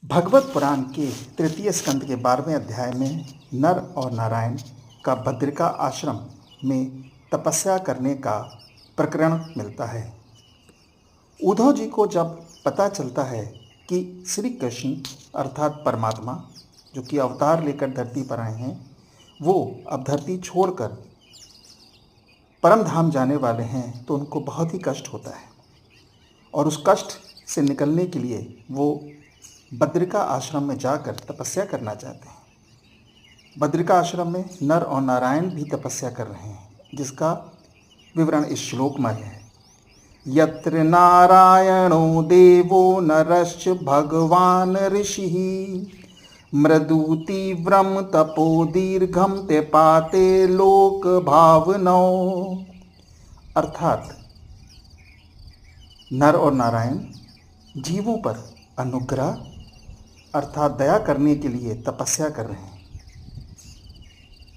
भगवत पुराण के तृतीय स्कंद के 12वें अध्याय में नर और नारायण का बद्रिका आश्रम में तपस्या करने का प्रकरण मिलता है। उद्धव जी को जब पता चलता है कि श्री कृष्ण अर्थात परमात्मा जो कि अवतार लेकर धरती पर आए हैं, वो अब धरती छोड़कर परम धाम जाने वाले हैं, तो उनको बहुत ही कष्ट होता है और उस कष्ट से निकलने के लिए वो बद्रिका आश्रम में जाकर तपस्या करना चाहते हैं। बद्रिका आश्रम में नर और नारायण भी तपस्या कर रहे हैं, जिसका विवरण इस श्लोक में है। यत्र नारायणो देवो नरश्च भगवान ऋषिः मृदु तीव्रम तपो दीर्घम ते पाते लोक भावनौ। अर्थात नर और नारायण जीवों पर अनुग्रह अर्थात दया करने के लिए तपस्या कर रहे हैं।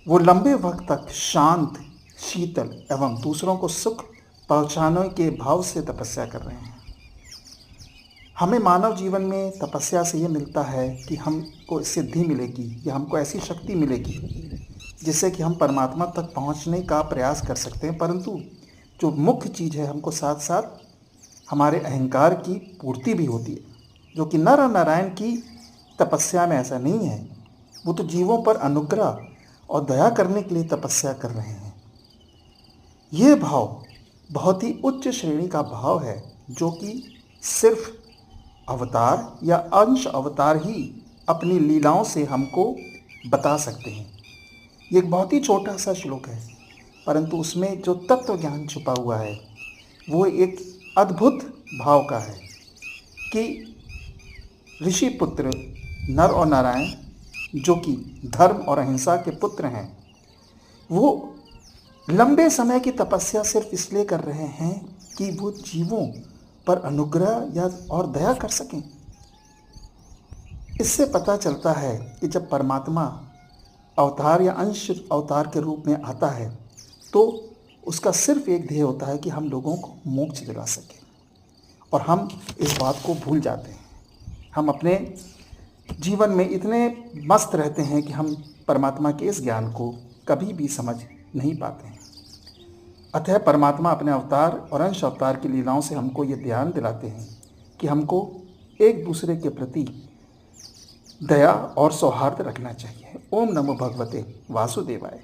वो लंबे वक्त तक शांत, शीतल एवं दूसरों को सुख पहुंचाने के भाव से तपस्या कर रहे हैं। हमें मानव जीवन में तपस्या से ये मिलता है कि हमको सिद्धि मिलेगी या हमको ऐसी शक्ति मिलेगी जिससे कि हम परमात्मा तक पहुंचने का प्रयास कर सकते हैं। परंतु जो मुख्य चीज़ है, हमको साथ साथ हमारे अहंकार की पूर्ति भी होती है, जो कि नर और नारायण की तपस्या में ऐसा नहीं है। वो तो जीवों पर अनुग्रह और दया करने के लिए तपस्या कर रहे हैं। ये भाव बहुत ही उच्च श्रेणी का भाव है, जो कि सिर्फ अवतार या अंश अवतार ही अपनी लीलाओं से हमको बता सकते हैं। ये एक बहुत ही छोटा सा श्लोक है, परंतु उसमें जो तत्व ज्ञान छुपा हुआ है वो एक अद्भुत भाव का है कि ऋषि पुत्र नर और नारायण, जो कि धर्म और अहिंसा के पुत्र हैं, वो लंबे समय की तपस्या सिर्फ इसलिए कर रहे हैं कि वो जीवों पर अनुग्रह या और दया कर सकें। इससे पता चलता है कि जब परमात्मा अवतार या अंश अवतार के रूप में आता है, तो उसका सिर्फ एक ध्येय होता है कि हम लोगों को मोक्ष दिला सके, और हम इस बात को भूल जाते हैं। हम अपने जीवन में इतने मस्त रहते हैं कि हम परमात्मा के इस ज्ञान को कभी भी समझ नहीं पाते हैं। अतः परमात्मा अपने अवतार और अंश अवतार की लीलाओं से हमको ये ध्यान दिलाते हैं कि हमको एक दूसरे के प्रति दया और सौहार्द रखना चाहिए। ओम नमो भगवते वासुदेवाय।